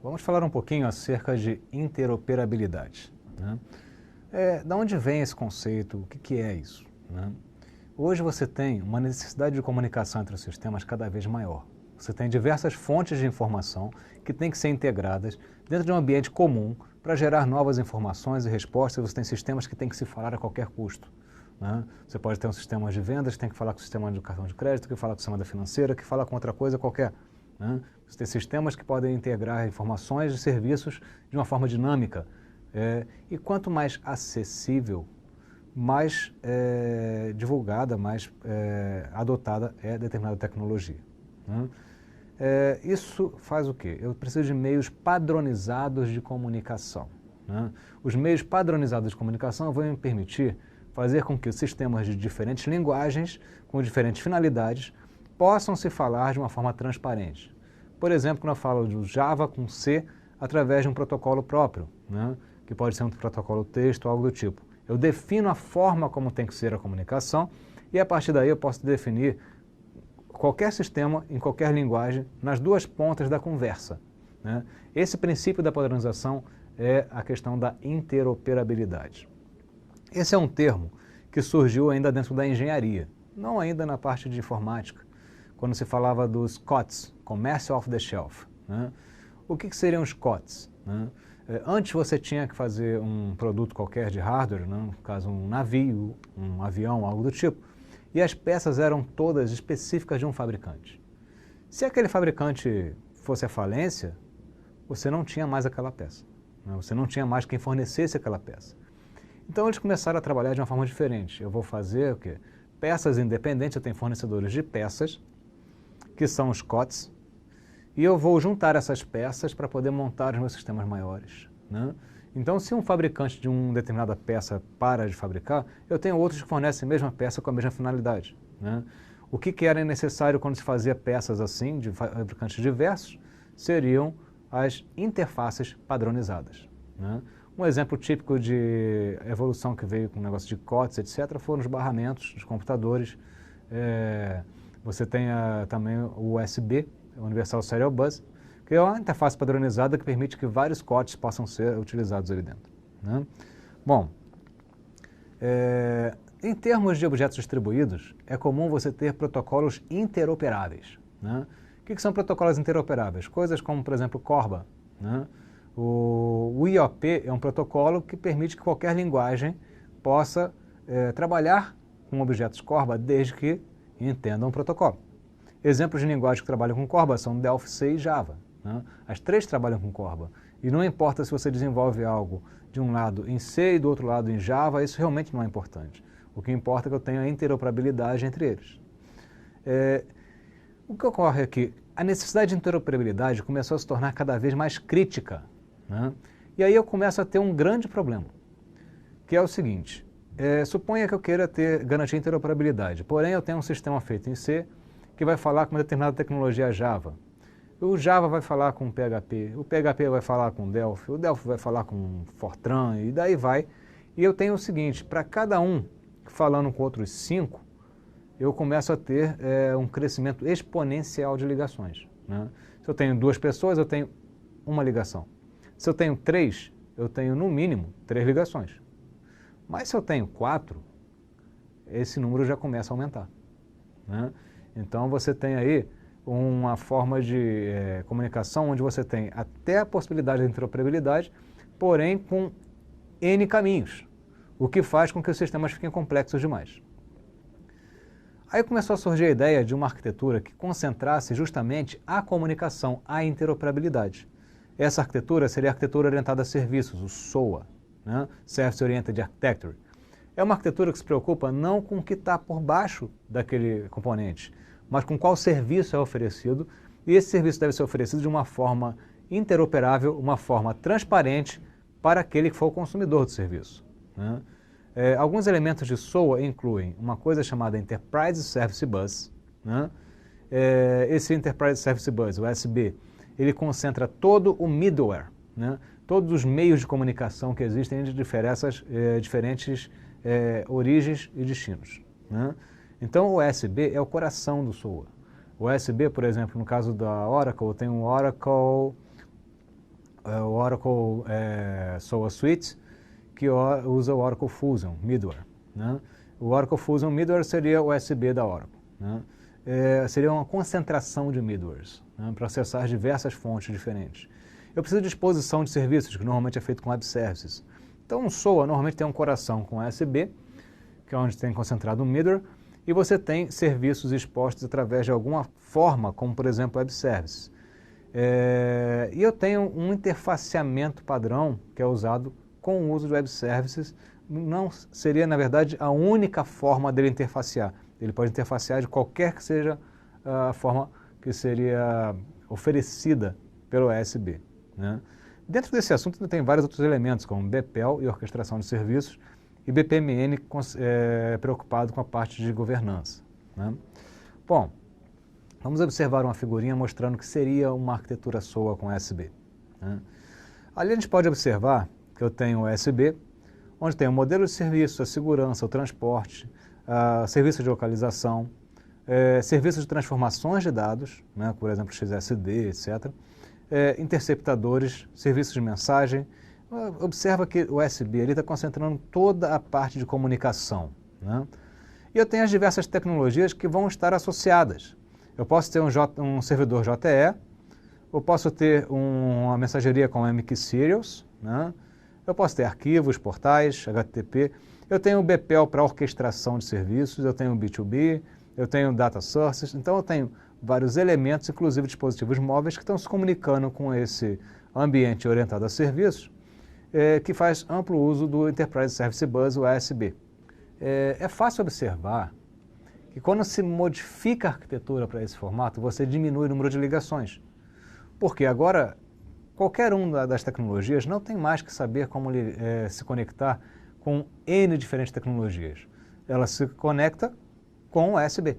Vamos falar um pouquinho acerca de interoperabilidade, né? Da onde vem esse conceito? O que é isso, né? Hoje você tem uma necessidade de comunicação entre os sistemas cada vez maior. Você tem diversas fontes de informação que têm que ser integradas dentro de um ambiente comum para gerar novas informações e respostas. Você tem sistemas que têm que se falar a qualquer custo, né? Você pode ter um sistema de vendas, tem que falar com o sistema do cartão de crédito, que fala com o sistema da financeira, que fala com outra coisa qualquer, né? Você tem sistemas que podem integrar informações e serviços de uma forma dinâmica. E quanto mais acessível, mais divulgada, mais adotada é determinada tecnologia, né? Isso faz o quê? Eu preciso de meios padronizados de comunicação, né? Os meios padronizados de comunicação vão me permitir fazer com que os sistemas de diferentes linguagens, com diferentes finalidades, possam se falar de uma forma transparente. Por exemplo, quando eu falo do Java com C através de um protocolo próprio, né? Que pode ser um protocolo texto ou algo do tipo. Eu defino a forma como tem que ser a comunicação e a partir daí eu posso definir qualquer sistema em qualquer linguagem nas duas pontas da conversa, né? Esse princípio da padronização é a questão da interoperabilidade. Esse é um termo que surgiu ainda dentro da engenharia, não ainda na parte de informática, quando se falava dos COTS, Commercial Off the Shelf, né? O que seriam os COTS, né? Antes você tinha que fazer um produto qualquer de hardware, né? No caso um navio, um avião, algo do tipo, e as peças eram todas específicas de um fabricante. Se aquele fabricante fosse à falência, você não tinha mais aquela peça, né? Você não tinha mais quem fornecesse aquela peça. Então eles começaram a trabalhar de uma forma diferente. Eu vou fazer o quê? Peças independentes, eu tenho fornecedores de peças, que são os COTS, e eu vou juntar essas peças para poder montar os meus sistemas maiores, né? Então, se um fabricante de uma determinada peça para de fabricar, eu tenho outros que fornecem a mesma peça com a mesma finalidade, né? O que era necessário quando se fazia peças assim, de fabricantes diversos, seriam as interfaces padronizadas, né? Um exemplo típico de evolução que veio com o negócio de COTS, etc., foram os barramentos dos computadores. Você tem também o USB, Universal Serial Bus, que é uma interface padronizada que permite que vários COTS possam ser utilizados ali dentro, né? Bom, em termos de objetos distribuídos, é comum você ter protocolos interoperáveis, né? O que são protocolos interoperáveis? Coisas como, por exemplo, CORBA, né? O IOP é um protocolo que permite que qualquer linguagem possa trabalhar com objetos CORBA desde que entendam o protocolo. Exemplos de linguagens que trabalham com CORBA são Delphi, C e Java, né? As três trabalham com CORBA. E não importa se você desenvolve algo de um lado em C e do outro lado em Java, isso realmente não é importante. O que importa é que eu tenha interoperabilidade entre eles. O que ocorre é que a necessidade de interoperabilidade começou a se tornar cada vez mais crítica, né? E aí eu começo a ter um grande problema, que é o seguinte: suponha que eu queira garantir interoperabilidade, porém eu tenho um sistema feito em C que vai falar com uma determinada tecnologia Java. O Java vai falar com o PHP vai falar com o Delphi vai falar com Fortran e daí vai. E eu tenho o seguinte: para cada um falando com outros 5, eu começo a ter um crescimento exponencial de ligações, né? Se eu tenho 2 pessoas, eu tenho uma ligação. Se eu tenho 3, eu tenho no mínimo 3 ligações. Mas se eu tenho 4, esse número já começa a aumentar, né? Então você tem aí uma forma de comunicação onde você tem até a possibilidade de interoperabilidade, porém com N caminhos, o que faz com que os sistemas fiquem complexos demais. Aí começou a surgir a ideia de uma arquitetura que concentrasse justamente a comunicação, a interoperabilidade. Essa arquitetura seria a arquitetura orientada a serviços, o SOA, né? Service Oriented Architecture. É uma arquitetura que se preocupa não com o que está por baixo daquele componente, mas com qual serviço é oferecido, e esse serviço deve ser oferecido de uma forma interoperável, uma forma transparente para aquele que for o consumidor do serviço, né? Alguns elementos de SOA incluem uma coisa chamada Enterprise Service Bus, né? Esse Enterprise Service Bus, o USB, ele concentra todo o middleware, né? Todos os meios de comunicação que existem entre diferentes origens e destinos, né? Então o USB é o coração do SOA. O USB, por exemplo, no caso da Oracle, tem um Oracle o Oracle SOA Suite, que usa o Oracle Fusion Middleware, né? O Oracle Fusion Middleware seria o USB da Oracle, né? Seria uma concentração de middlewares, né, para acessar diversas fontes diferentes. Eu preciso de exposição de serviços, que normalmente é feito com web services. Então, um SOA normalmente tem um coração com USB, que é onde tem concentrado um middleware, e você tem serviços expostos através de alguma forma, como por exemplo web services. E eu tenho um interfaceamento padrão que é usado com o uso de web services. Não seria, na verdade, a única forma dele interfacear. Ele pode interfacear de qualquer que seja a forma que seria oferecida pelo USB, né? Dentro desse assunto tem vários outros elementos, como BPEL e orquestração de serviços, e BPMN preocupado com a parte de governança, né? Bom, vamos observar uma figurinha mostrando que seria uma arquitetura SOA com USB, né? Ali a gente pode observar que eu tenho o USB, onde tem o modelo de serviço, a segurança, o transporte, serviço de localização, serviços de transformações de dados, né, por exemplo, XSD, etc., interceptadores, serviços de mensagem. Observa que o USB está concentrando toda a parte de comunicação, né? E eu tenho as diversas tecnologias que vão estar associadas. Eu posso ter um servidor JE, eu posso ter uma mensageria com MQ Serials, né? Eu posso ter arquivos, portais, HTTP. Eu tenho o BPEL para orquestração de serviços, eu tenho o B2B, eu tenho data sources. Então eu tenho vários elementos, inclusive dispositivos móveis, que estão se comunicando com esse ambiente orientado a serviços, que faz amplo uso do Enterprise Service Bus, o ASB. É fácil observar que quando se modifica a arquitetura para esse formato, você diminui o número de ligações. Porque agora, qualquer uma das tecnologias não tem mais que saber como se conectar com N diferentes tecnologias. Ela se conecta com o USB,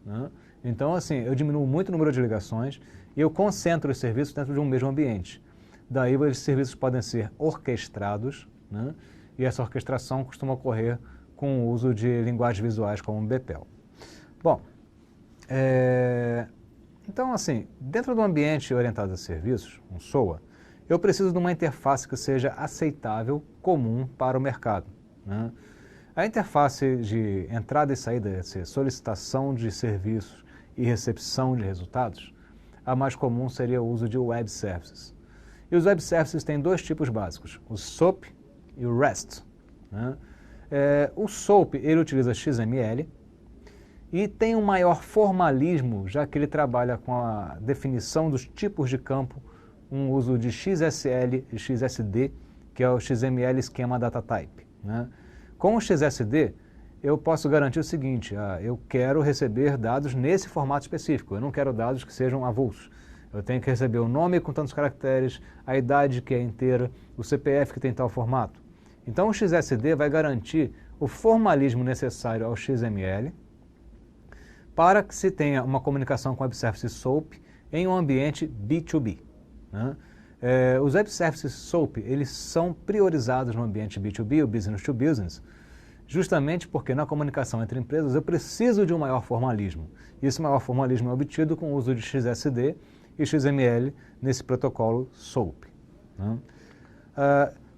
né? Então, assim, eu diminuo muito o número de ligações e eu concentro os serviços dentro de um mesmo ambiente. Daí, os serviços podem ser orquestrados, né? E essa orquestração costuma ocorrer com o uso de linguagens visuais como o BPEL. Bom, então, assim, dentro do ambiente orientado a serviços, um SOA, eu preciso de uma interface que seja aceitável, comum para o mercado, né? A interface de entrada e saída, solicitação de serviços e recepção de resultados, a mais comum seria o uso de web services. E os web services têm dois tipos básicos, o SOAP e o REST, né? O SOAP, ele utiliza XML e tem um maior formalismo, já que ele trabalha com a definição dos tipos de campo, um uso de XSL e XSD, que é o XML Schema Data Type, né? Com o XSD, eu posso garantir o seguinte, eu quero receber dados nesse formato específico, eu não quero dados que sejam avulsos. Eu tenho que receber o nome com tantos caracteres, a idade que é inteira, o CPF que tem tal formato. Então o XSD vai garantir o formalismo necessário ao XML para que se tenha uma comunicação com Web Service SOAP em um ambiente B2B, né? Os Web Services SOAP, eles são priorizados no ambiente B2B, o Business to Business, justamente porque na comunicação entre empresas eu preciso de um maior formalismo. E esse maior formalismo é obtido com o uso de XSD e XML nesse protocolo SOAP, né?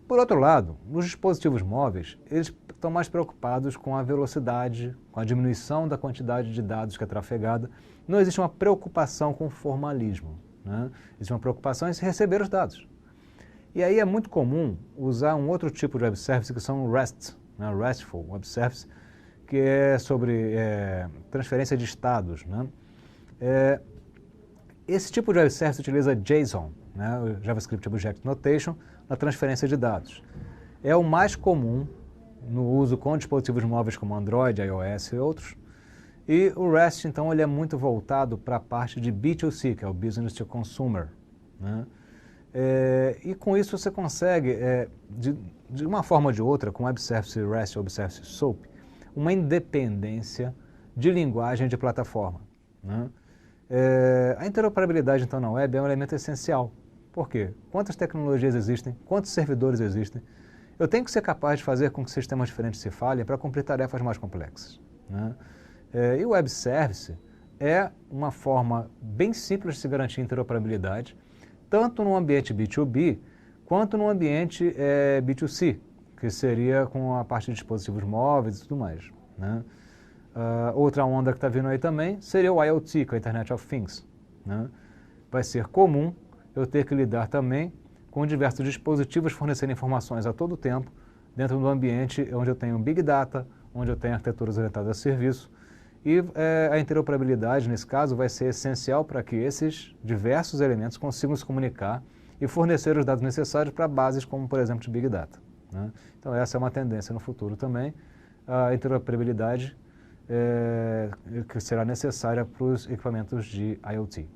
Por outro lado, nos dispositivos móveis, eles estão mais preocupados com a velocidade, com a diminuição da quantidade de dados que é trafegada. Não existe uma preocupação com o formalismo, né? Existe uma preocupação em se receber os dados. E aí é muito comum usar um outro tipo de web service que são REST, né? RESTful Web Service, que é sobre transferência de estados, né? Esse tipo de web service utiliza JSON, né? O JavaScript Object Notation, na transferência de dados. É o mais comum no uso com dispositivos móveis como Android, iOS e outros. E o REST, então, ele é muito voltado para a parte de B2C, que é o Business to Consumer, né? E com isso você consegue, de uma forma ou de outra, com Web Service REST ou Web Service SOAP, uma independência de linguagem de plataforma, né? A interoperabilidade, então, na web é um elemento essencial. Por quê? Quantas tecnologias existem? Quantos servidores existem? Eu tenho que ser capaz de fazer com que sistemas diferentes se falhem para cumprir tarefas mais complexas, né? E o Web Service é uma forma bem simples de se garantir interoperabilidade, tanto no ambiente B2B quanto no ambiente B2C, que seria com a parte de dispositivos móveis e tudo mais, né? Outra onda que está vindo aí também seria o IoT, que é a Internet of Things, né? Vai ser comum eu ter que lidar também com diversos dispositivos fornecendo informações a todo tempo dentro do ambiente onde eu tenho Big Data, onde eu tenho arquiteturas orientadas a serviço. E a interoperabilidade, nesse caso, vai ser essencial para que esses diversos elementos consigam se comunicar e fornecer os dados necessários para bases como, por exemplo, de Big Data, né? Então, essa é uma tendência no futuro também, a interoperabilidade que será necessária para os equipamentos de IoT.